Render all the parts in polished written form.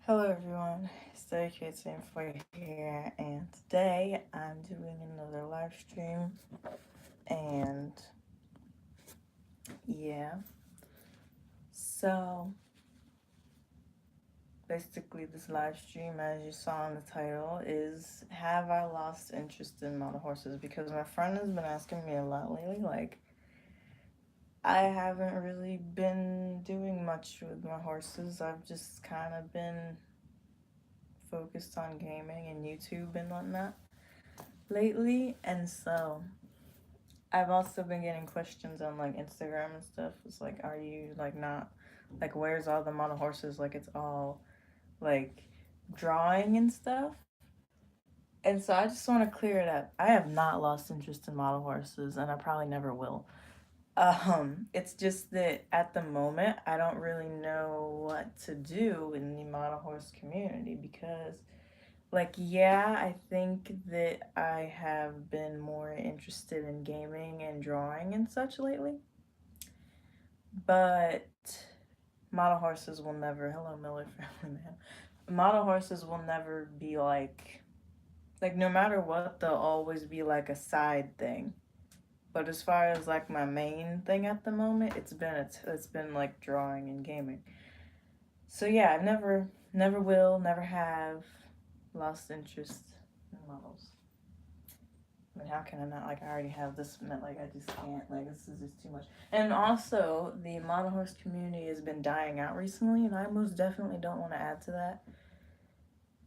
Hello everyone, Stay Team for here, and today I'm doing another live stream. And yeah, so basically, this live stream, as you saw in the title, is Have I Lost Interest in Model Horses? Because my friend has been asking me a lot lately. Like, I haven't really been doing much with my horses, I've just kind of been focused on gaming and YouTube and whatnot lately, and so I've also been getting questions on like Instagram and stuff. It's like, are you like not like where's all the model horses? Like it's all like drawing and stuff. And so I just want to clear it up. I have not lost interest in model horses, and I probably never will. It's just that at the moment I don't really know what to do in the model horse community because like, yeah, I think that I have been more interested in gaming and drawing and such lately. But model horses will never, hello, Miller Family Man. Model horses will never be like, no matter what, they'll always be like a side thing. But as far as like my main thing at the moment, it's been like drawing and gaming. So yeah, I've never will, never have lost interest in models. I mean, how can I not? Like, I already have this, like, I just can't. Like, this is just too much. And also, the model horse community has been dying out recently, and I most definitely don't want to add to that.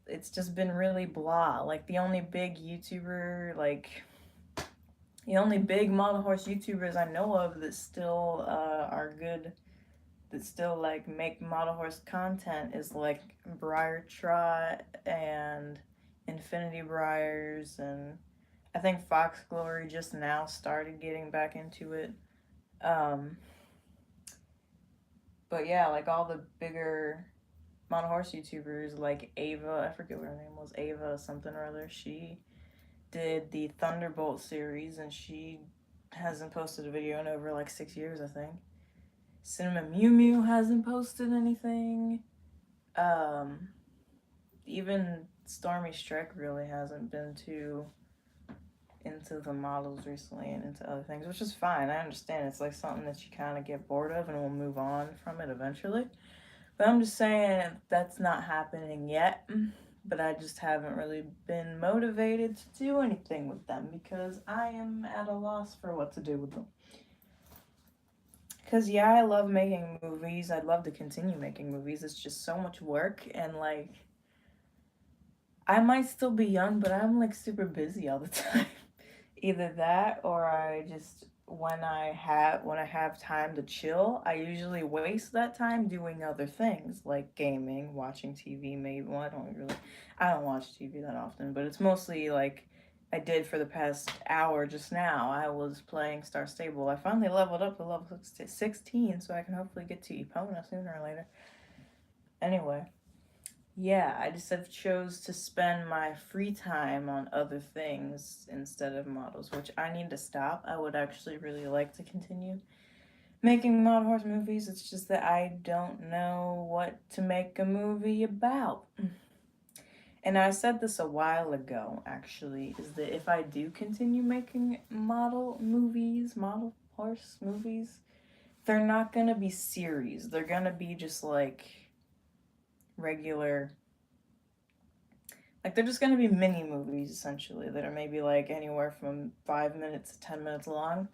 It's just been really blah. Like, the only big model horse YouTubers I know of that still are good, that still, like, make model horse content is, like, Briar Trot and Infinity Briars and I think Fox Glory just now started getting back into it. Um, but yeah, like all the bigger mono horse YouTubers, like Ava, I forget what her name was, Ava something or other. She did the Thunderbolt series, and she hasn't posted a video in over like 6 years, I think. Cinema Mew Mew hasn't posted anything. Um, Even Stormy Strike really hasn't been too into the models recently and into other things, which is fine. I understand it's like something that you kind of get bored of and will move on from it eventually. But I'm just saying that's not happening yet. But I just haven't really been motivated to do anything with them because I am at a loss for what to do with them. Because, yeah, I love making movies. I'd love to continue making movies. It's just so much work. And, like, I might still be young, but I'm, like, super busy all the time. Either that or I just when I have time to chill, I usually waste that time doing other things like gaming, watching TV. Maybe well, I don't watch TV that often, but it's mostly like I did for the past hour just now. I was playing Star Stable. I finally leveled up to level 16, so I can hopefully get to Epona sooner or later. Anyway, yeah, I just have chose to spend my free time on other things instead of models, which I need to stop. I would actually really like to continue making model horse movies. It's just that I don't know what to make a movie about. And I said this a while ago, actually, is that if I do continue making model horse movies, they're not gonna be series. They're gonna be just like regular, like they're just gonna be mini movies essentially that are maybe like anywhere from 5 minutes to 10 minutes long.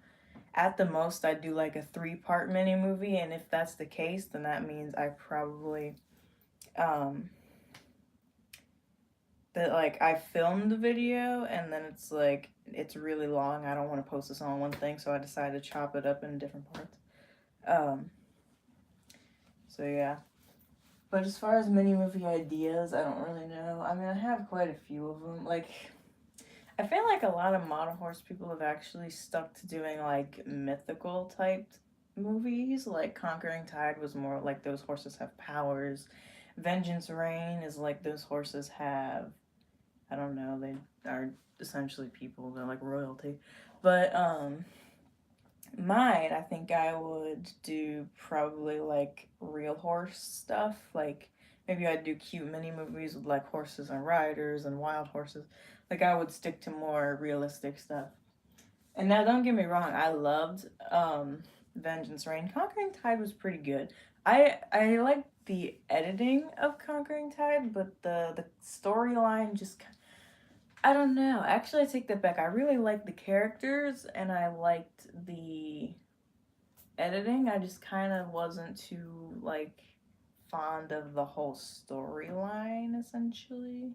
At the most, I'd do like a three-part mini movie, and if that's the case, then that means I probably um that like I filmed the video and then it's like it's really long. I don't want to post this on one thing, so I decided to chop it up in different parts. Um, so yeah. But as far as mini movie ideas, I don't really know. I mean, I have quite a few of them. Like, I feel like a lot of modern horse people have actually stuck to doing like mythical type movies. Like Conquering Tide was more like those horses have powers. Vengeance Reign is like those horses have, I don't know, they are essentially people. They're like royalty. But mine, I think I would do probably like real horse stuff, like Maybe I'd do cute mini movies with like horses and riders and wild horses. Like I would stick to more realistic stuff. And now don't get me wrong, I loved Vengeance Reign. Conquering Tide was pretty good. I like the editing of Conquering Tide, but the storyline just I don't know. Actually, I take that back. I really liked the characters and I liked the editing. I just kind of wasn't too like fond of the whole storyline essentially.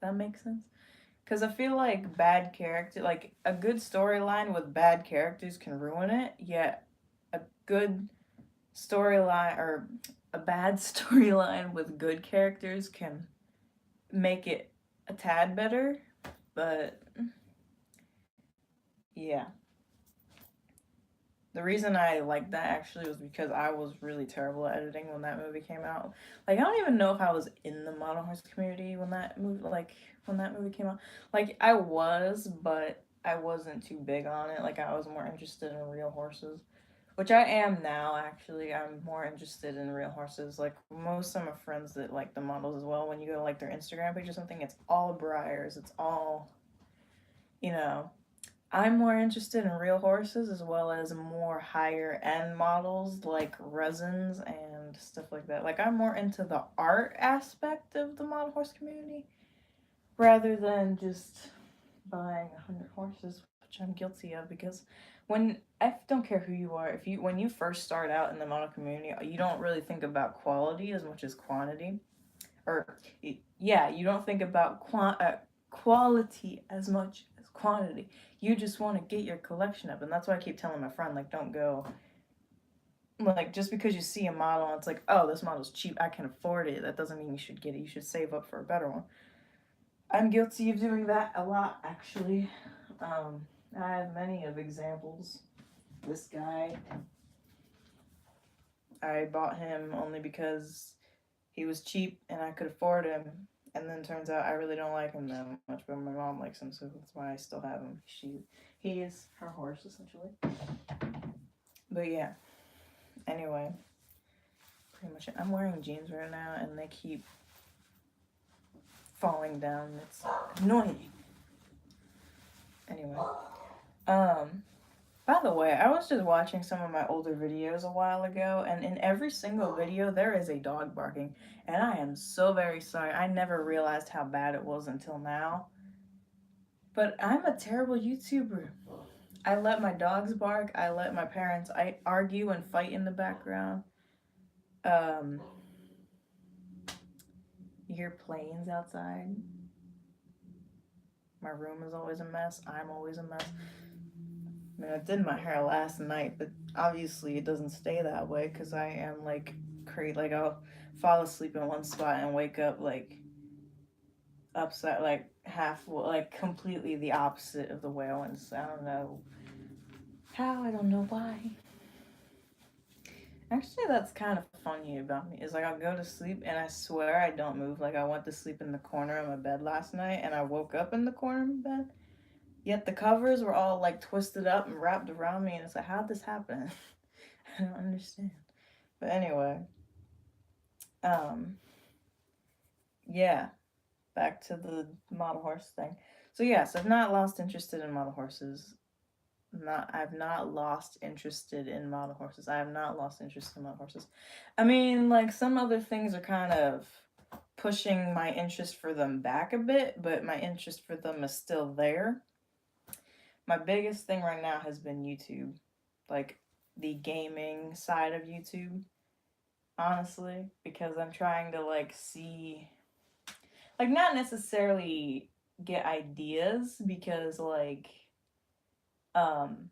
That makes sense. Because I feel like bad character, like a good storyline with bad characters can ruin it, yet a good storyline or a bad storyline with good characters can make it a tad better. But yeah, the reason I liked that actually was because I was really terrible at editing when that movie came out. Like I don't even know if I was in the model horse community when that movie came out. Like I was, but I wasn't too big on it. Like I was more interested in real horses, which I am now actually. I'm more interested in real horses. Like most of my friends that like the models as well, when you go to like their Instagram page or something, it's all Briars. It's all, you know, I'm more interested in real horses as well as more higher end models like resins and stuff like that. Like I'm more into the art aspect of the model horse community rather than just buying 100 horses, which I'm guilty of because when I don't care who you are, if you when you first start out in the model community, you don't really think about quality as much as quantity. Or yeah, you don't think about quality as much as quantity. You just want to get your collection up, and that's why I keep telling my friend like, don't go like just because you see a model and it's like, oh, this model's cheap, I can afford it. That doesn't mean you should get it. You should save up for a better one. I'm guilty of doing that a lot, actually. I have many of examples. This guy, I bought him only because he was cheap and I could afford him. And then turns out I really don't like him that much, but my mom likes him, so that's why I still have him. He is her horse essentially. But yeah. Anyway, pretty much. I'm wearing jeans right now, and they keep falling down. It's annoying. Anyway, um, by the way, I was just watching some of my older videos a while ago, and in every single video, there is a dog barking. And I am so very sorry. I never realized how bad it was until now. But I'm a terrible YouTuber. I let my dogs bark. I let my parents argue and fight in the background. Um, you hear planes outside. My room is always a mess. I'm always a mess. I mean, I did my hair last night, but obviously it doesn't stay that way because I am like crazy. Like I'll fall asleep in one spot and wake up like upside, like half, like completely the opposite of the way I went. I don't know how. I don't know why. Actually, that's kind of funny about me. Is like I'll go to sleep and I swear I don't move. Like I went to sleep in the corner of my bed last night and I woke up in the corner of my bed. Yet the covers were all like twisted up and wrapped around me, and it's like, how'd this happen? I don't understand. But anyway, um, yeah, back to the model horse thing. So yes, I've not lost interested in model horses. I've not lost interested in model horses. I have not lost interest in model horses. I mean, like some other things are kind of pushing my interest for them back a bit, but my interest for them is still there. My biggest thing right now has been YouTube, like the gaming side of YouTube, honestly, because I'm trying to like see, like, not necessarily get ideas because, like, um,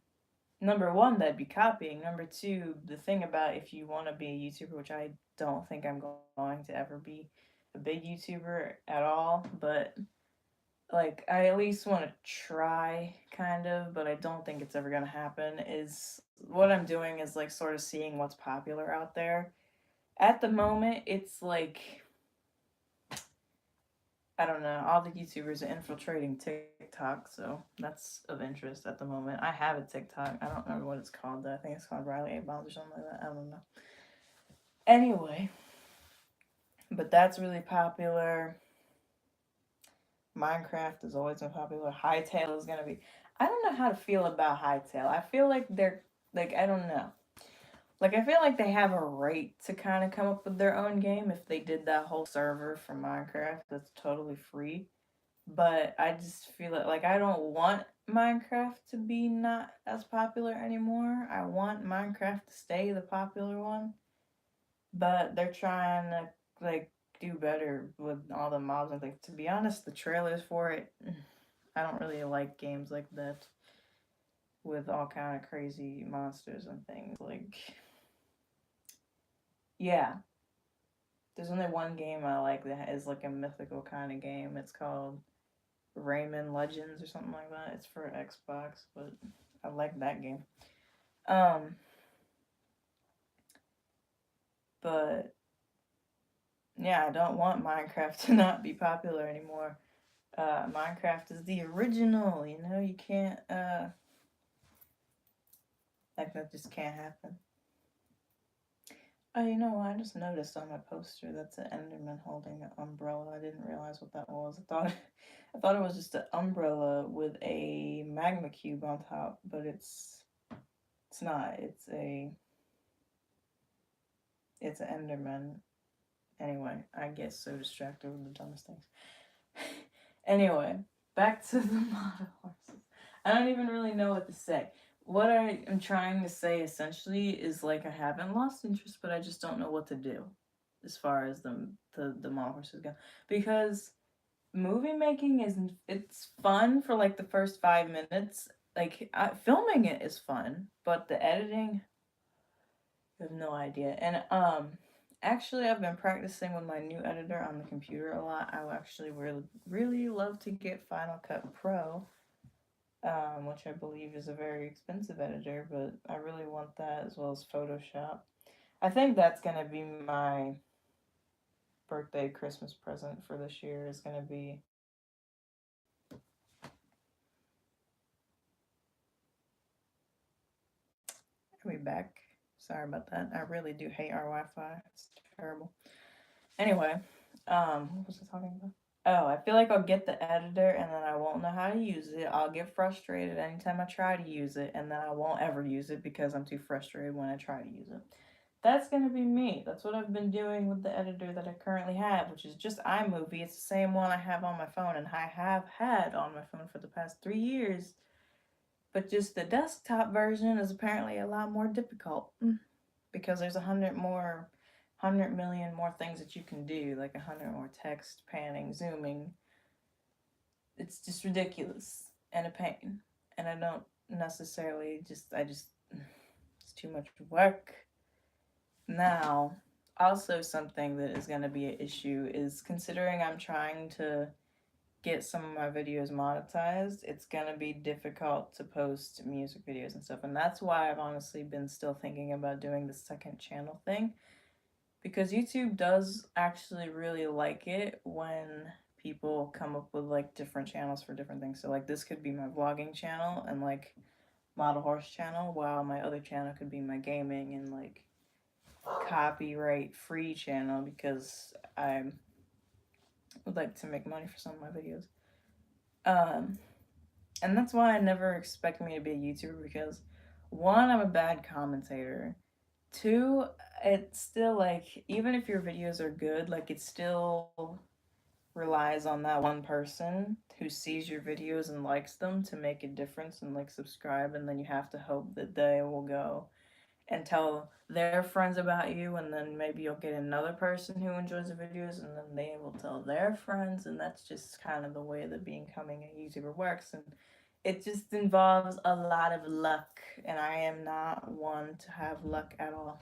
number one, that'd be copying. Number two, the thing about if you want to be a YouTuber, which I don't think I'm going to ever be a big YouTuber at all, but like I at least want to try kind of, but I don't think it's ever going to happen is what I'm doing is like sort of seeing what's popular out there. At the moment, it's like I don't know, all the YouTubers are infiltrating TikTok, so that's of interest at the moment. I have a TikTok. I don't remember what it's called though. I think it's called Riley A. Bombs or something like that. I don't know. Anyway, But that's really popular. Minecraft has always been popular. Hytale is gonna be. I don't know how to feel about Hytale. I feel like they're like I don't know. Like I feel like they have a right to kind of come up with their own game if they did that whole server for Minecraft that's totally free. But I just feel like I don't want Minecraft to be not as popular anymore. I want Minecraft to stay the popular one, but they're trying to like do better with all the mobs and things. To be honest, the trailers for it, I don't really like games like that with all kind of crazy monsters and things. Like, yeah, there's only one game I like that is like a mythical kind of game. It's called Rayman Legends or something like that. It's for Xbox, but I like that game. Um, but yeah, I don't want Minecraft to not be popular anymore. Minecraft is the original, you know, you can't, like that just can't happen. Oh, you know what? I just noticed on my poster that's an Enderman holding an umbrella. I didn't realize what that was. I thought it was just an umbrella with a magma cube on top, but it's not. It's an Enderman. Anyway, I get so distracted with the dumbest things. Anyway, back to the model horses. I don't even really know what to say. What I am trying to say essentially is like I haven't lost interest, but I just don't know what to do as far as the model horses go. Because movie making is it's fun for like the first 5 minutes. Like filming it is fun, but the editing, I have no idea. And actually, I've been practicing with my new editor on the computer a lot. I would actually really love to get Final Cut Pro, which I believe is a very expensive editor, but I really want that as well as Photoshop. I think that's gonna be my birthday Christmas present for this year. Is gonna be. Are we back? Sorry about that. I really do hate our Wi-Fi. It's terrible. Anyway, what was I talking about? Oh, I feel like I'll get the editor and then I won't know how to use it. I'll get frustrated anytime I try to use it, and then I won't ever use it because I'm too frustrated when I try to use it. That's gonna be me. That's what I've been doing with the editor that I currently have, which is just iMovie. It's the same one I have on my phone, and I have had on my phone for the past 3 years. But just the desktop version is apparently a lot more difficult because there's 100 million more things that you can do, like 100 more text, panning, zooming. It's just ridiculous and a pain. And I don't necessarily it's too much work. Now, also something that is going to be an issue is considering I'm trying to get some of my videos monetized, it's gonna be difficult to post music videos and stuff. And that's why I've honestly been still thinking about doing the second channel thing. Because YouTube does actually really like it when people come up with like different channels for different things. So like this could be my vlogging channel and like model horse channel, while my other channel could be my gaming and like copyright free channel because I would like to make money for some of my videos. Um, and that's why I never expect me to be a YouTuber because one, I'm a bad commentator. Two, it's still like even if your videos are good, like it still relies on that one person who sees your videos and likes them to make a difference and like subscribe, and then you have to hope that they will go and tell their friends about you, and then maybe you'll get another person who enjoys the videos, and then they will tell their friends, and that's just kind of the way that becoming a YouTuber works. And it just involves a lot of luck, and I am not one to have luck at all.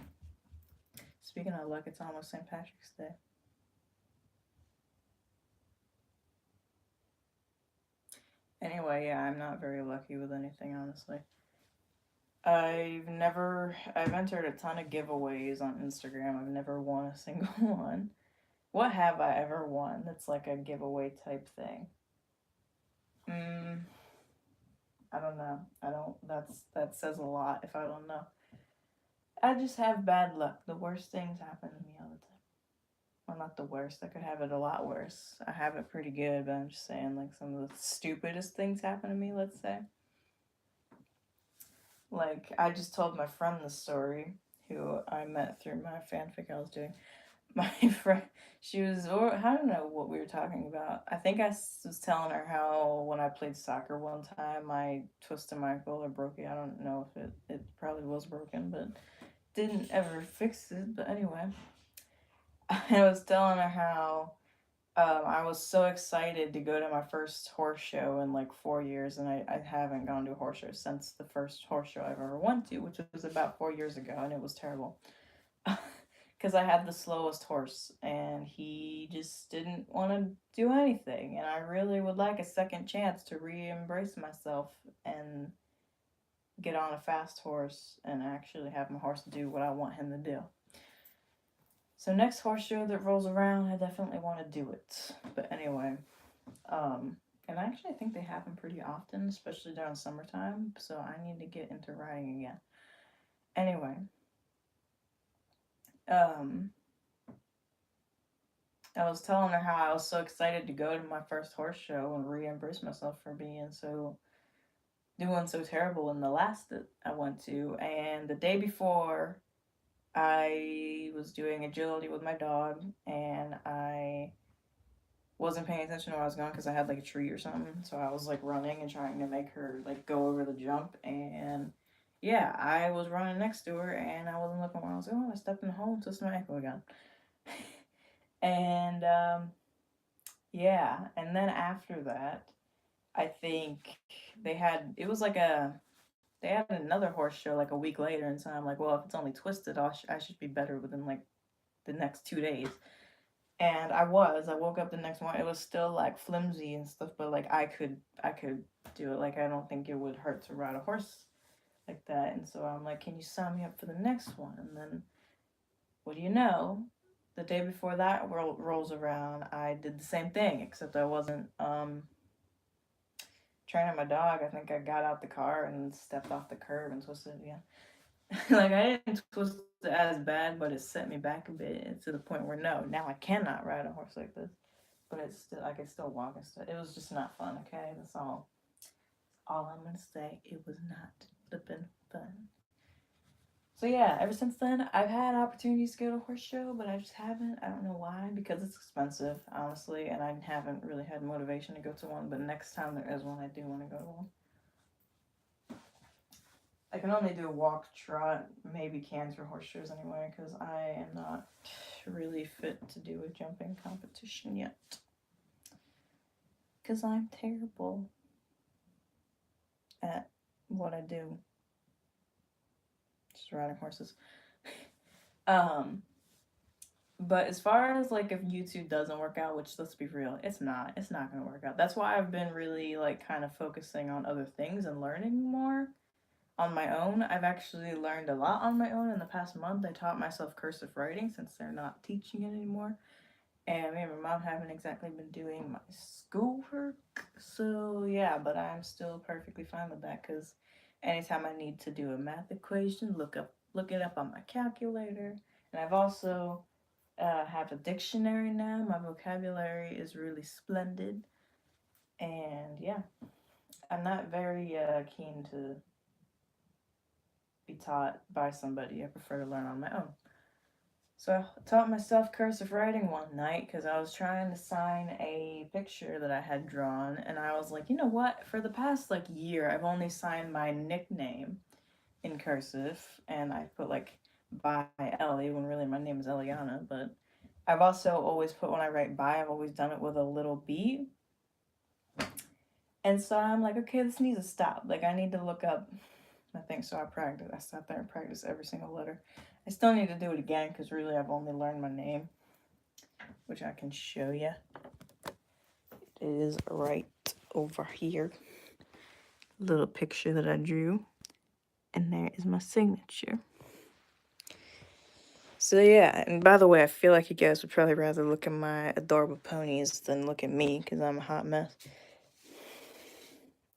Speaking of luck, it's almost St. Patrick's Day. Anyway, yeah, I'm not very lucky with anything, honestly. I've entered a ton of giveaways on Instagram. I've never won a single one. What have I ever won that's like a giveaway type thing? Mm, I don't know. I don't, that says a lot if I don't know. I just have bad luck. The worst things happen to me all the time. Well, not the worst. I could have it a lot worse. I have it pretty good, but I'm just saying, like, some of the stupidest things happen to me, let's say. Like, I just told my friend the story, who I met through my fanfic I was doing. My friend, she was, or I don't know what we were talking about. I think was telling her how when I played soccer one time, I twisted my ankle or broke it. I don't know if it probably was broken, but didn't ever fix it. But anyway, I was telling her how I was so excited to go to my first horse show in like 4 years, and I haven't gone to a horse show since the first horse show I've ever went to, which was about 4 years ago, and it was terrible. Because I had the slowest horse, and he just didn't want to do anything, and I really would like a second chance to re embrace myself and get on a fast horse and actually have my horse do what I want him to do. So next horse show that rolls around, I definitely want to do it. But anyway, and actually I think they happen pretty often, especially during summertime. So I need to get into riding again. Anyway, um, I was telling her how I was so excited to go to my first horse show and reimburse myself for being so doing so terrible in the last that I went to. And the day before, I was doing agility with my dog, and I wasn't paying attention to where I was going because I had like a tree or something. So I was like running and trying to make her like go over the jump. And yeah, I was running next to her and I wasn't looking where I was going. I stepped in the hole and twisted my ankle again. And yeah, and then after that, I think it was like they had another horse show like a week later. And so I'm like, well, if it's only twisted, I should be better within like the next 2 days. And I woke up the next morning, it was still like flimsy and stuff, but like I could do it. Like I don't think it would hurt to ride a horse like that. And so I'm like, can you sign me up for the next one? And then what do you know, the day before that rolls around, I did the same thing, except I wasn't training my dog. I think I got out the car and stepped off the curb and twisted it again. Like I didn't twist it as bad, but it set me back a bit to the point where no, now I cannot ride a horse like this. But it's still I can still walk and stuff. It was just not fun. Okay, that's all I'm gonna say. It was not flipping fun. So yeah, ever since then, I've had opportunities to go to a horse show, but I just haven't. I don't know why, because it's expensive, honestly, and I haven't really had motivation to go to one. But next time there is one, I do want to go to one. I can only do a walk, trot, maybe canter horse shows anyway, because I am not really fit to do a jumping competition yet. Because I'm terrible at what I do. Just riding horses. um, but as far as like if YouTube doesn't work out, which let's be real, it's not gonna work out. That's why I've been really like kind of focusing on other things and learning more on my own. I've actually learned a lot on my own in the past month. I taught myself cursive writing since they're not teaching it anymore. And me and my mom haven't exactly been doing my schoolwork. So yeah, but I'm still perfectly fine with that because anytime I need to do a math equation, look it up on my calculator. And I've also have a dictionary now. My vocabulary is really splendid. And yeah, I'm not very keen to be taught by somebody. I prefer to learn on my own. So I taught myself cursive writing one night because I was trying to sign a picture that I had drawn, and I was like, you know what? For the past like year, I've only signed my nickname in cursive, and I put like by Ellie when really my name is Eliana. But I've also always put when I write by, I've always done it with a little b. And so I'm like, okay, this needs to stop. Like I need to look up. I think so. I practice. I sat there and practiced every single letter. I still need to do it again because really I've only learned my name, which I can show you. It is right over here. Little picture that I drew. And there is my signature. So yeah, and by the way, I feel like you guys would probably rather look at my adorable ponies than look at me because I'm a hot mess.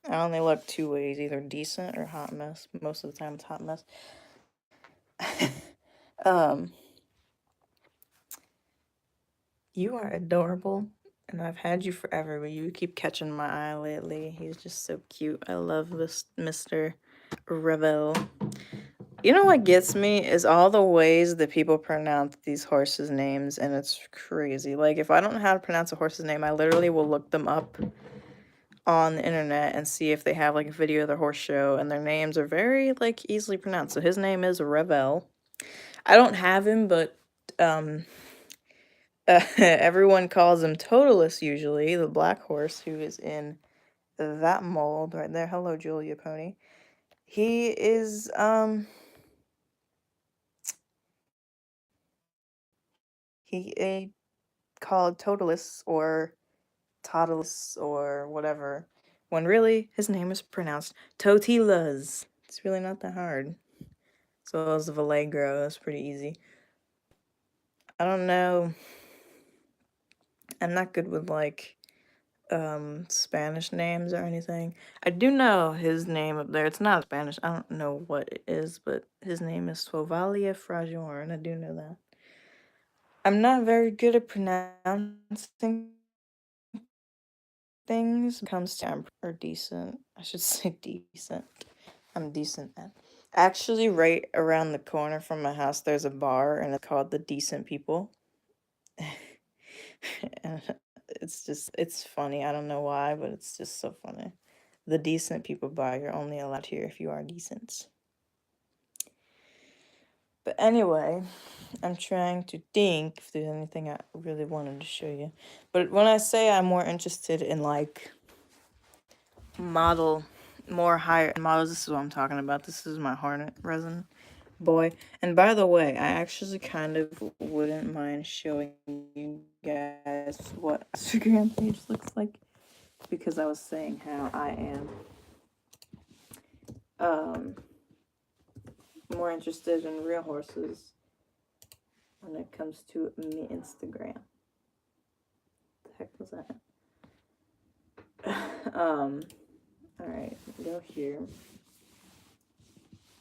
I only look two ways, either decent or hot mess. Most of the time it's hot mess. um You are adorable, and I've had you forever, but you keep catching my eye lately. He's just so cute. I love this Mr. Revel. You know what gets me is all the ways that people pronounce these horses' names, and it's crazy. Like, if I don't know how to pronounce a horse's name, I literally will look them up on the internet and see if they have like a video of their horse show, and their names are very like easily pronounced. So his name is Revel. I don't have him, but um everyone calls him Totalus usually, the black horse who is in that mold right there. Hello, Julia Pony. He is he is called Totalus or Totalus or whatever, when really his name is pronounced Totilas. It's really not that hard. As well as Vallegro, that's pretty easy. I don't know. I'm not good with like Spanish names or anything. I do know his name up there. It's not Spanish. I don't know what it is, but his name is Svovalia Frajorn. I do know that. I'm not very good at pronouncing things when it comes to or decent. I should say decent. I'm decent at. Actually, right around the corner from my house, there's a bar, and it's called the Decent People. And it's funny. I don't know why, but it's just so funny. The Decent People bar. You're only allowed here if you are decent. But anyway, I'm trying to think if there's anything I really wanted to show you. But when I say I'm more interested in like model, more higher models, this is what I'm talking about. This is my Hornet resin boy. And by the way, I actually kind of wouldn't mind showing you guys what Instagram page looks like, because I was saying how I am more interested in real horses when it comes to me Instagram. The heck was that? Alright, go here.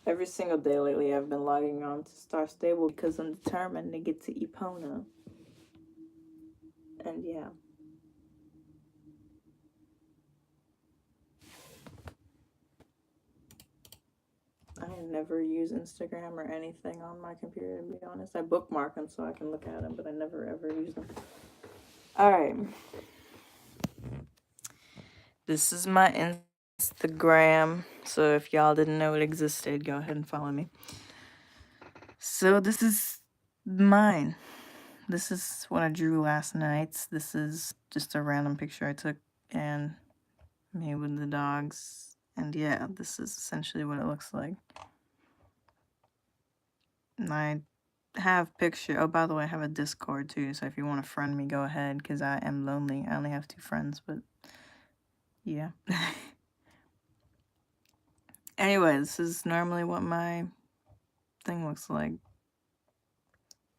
Every single day lately I've been logging on to Star Stable because I'm determined to get to Epona. And yeah. I never use Instagram or anything on my computer, to be honest. I bookmark them so I can look at them, but I never ever use them. Alright. This is my Instagram. So if y'all didn't know it existed, go ahead and follow me. So this is mine. This is what I drew last night. This is just a random picture I took and made with the dogs. And yeah, this is essentially what it looks like. And I have picture. Oh, by the way, I have a Discord too. So if you want to friend me, go ahead, because I am lonely. I only have 2 friends, but yeah. Anyway, this is normally what my thing looks like.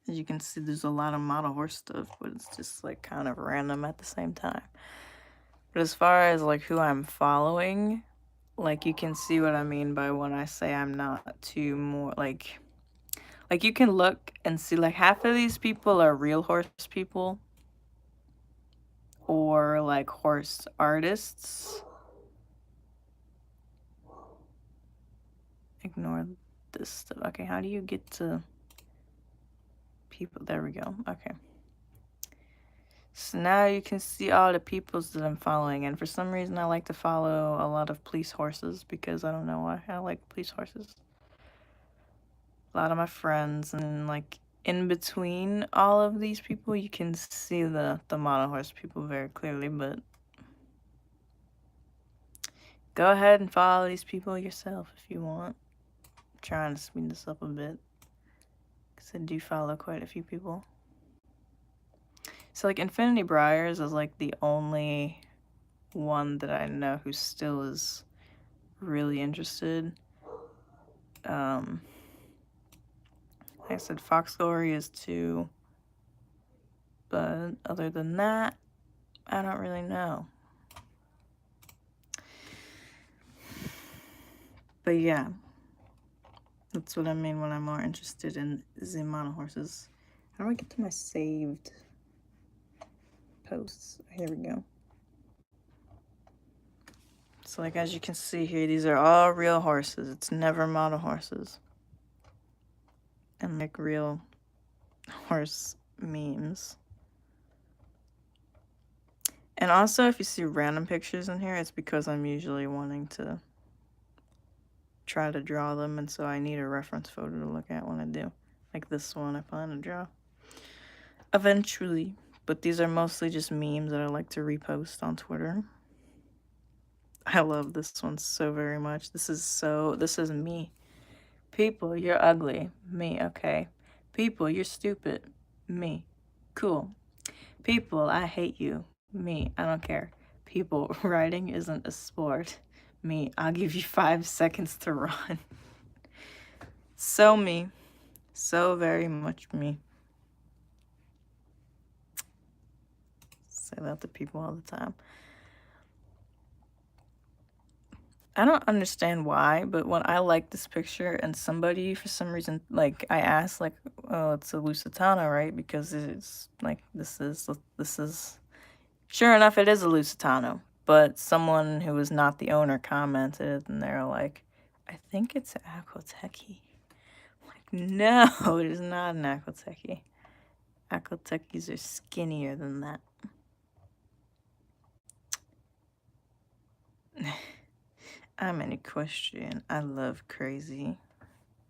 As you can see, there's a lot of model horse stuff, but it's just like kind of random at the same time. But as far as like who I'm following, like you can see what I mean by when I say I'm not too more like you can look and see like half of these people are real horse people or like horse artists. Ignore this stuff. Okay, how do you get to people? There we go. Okay. So now you can see all the peoples that I'm following, and for some reason I like to follow a lot of police horses because I don't know why. I like police horses. A lot of my friends, and like in between all of these people you can see the model horse people very clearly, but go ahead and follow these people yourself if you want. I'm trying to speed this up a bit because I do follow quite a few people. So like Infinity Briars is like the only one that I know who still is really interested. Like I said, Fox Glory is too, but other than that, I don't really know. But yeah, that's what I mean when I'm more interested in the mono horses. How do I get to my saved? posts. Here we go. So like as you can see here, these are all real horses. It's never model horses. And like real horse memes. And also if you see random pictures in here, it's because I'm usually wanting to try to draw them, and so I need a reference photo to look at when I do. Like this one I plan to draw eventually. But these are mostly just memes that I like to repost on Twitter. I love this one so very much. This is me. People, you're ugly. Me, okay. People, you're stupid. Me. Cool. People, I hate you. Me, I don't care. People, riding isn't a sport. Me, I'll give you 5 seconds to run. So me. So very much me. Say that to people all the time. I don't understand why, but when I like this picture and somebody, for some reason, like, I ask, like, oh, it's a Lusitano, right? Because it's, like, this is, sure enough, it is a Lusitano. But someone who was not the owner commented, and they're like, I think it's an Aquateki. Like, no, it is not an Aquateki. Aquatekis are skinnier than that. I'm an equestrian. I love crazy.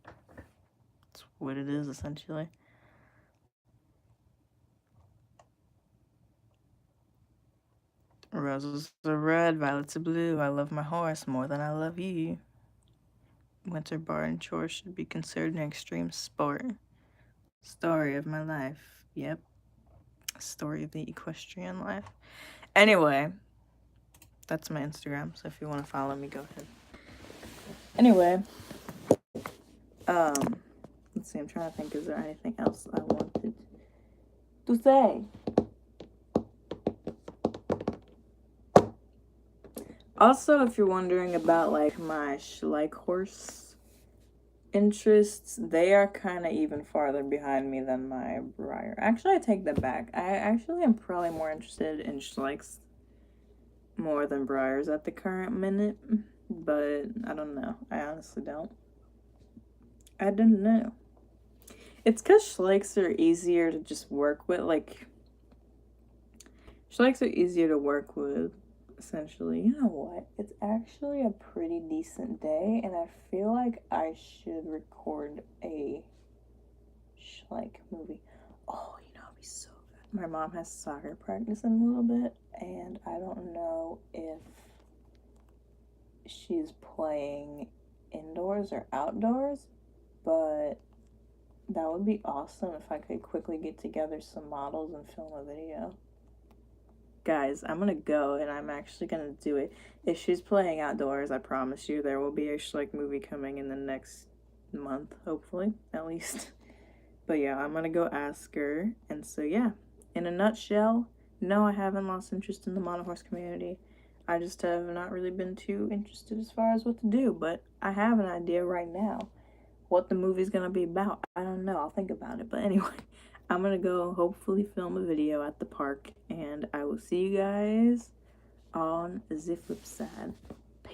That's what it is, essentially. Roses are red, violets are blue. I love my horse more than I love you. Winter barn chores should be considered an extreme sport. Story of my life. Yep. Story of the equestrian life. Anyway, that's my Instagram, so if you want to follow me, go ahead. Anyway, let's see, I'm trying to think, is there anything else I wanted to say? Also, if you're wondering about, like, my Schleichhorse interests, they are kind of even farther behind me than my Breyer. Actually, I take that back. I actually am probably more interested in Schleichs more than Breyers at the current minute, but I don't know. I honestly don't. I don't know. It's because Schleichs are easier to just work with. Like, Schleichs are easier to work with, essentially. You know what? It's actually a pretty decent day, and I feel like I should record a Schleich movie. Oh, you know, it'd be so good. My mom has soccer practice in a little bit, and I don't know if she's playing indoors or outdoors, but that would be awesome if I could quickly get together some models and film a video. Guys, I'm gonna go, and I'm actually gonna do it. If she's playing outdoors, I promise you there will be a Schleich movie coming in the next month, hopefully, at least. But yeah, I'm gonna go ask her. And so yeah, in a nutshell, no, I haven't lost interest in the monohorse community. I just have not really been too interested as far as what to do, but I have an idea right now what the movie's gonna be about. I don't know, I'll think about it. But anyway, I'm gonna go hopefully film a video at the park, and I will see you guys on the flip side.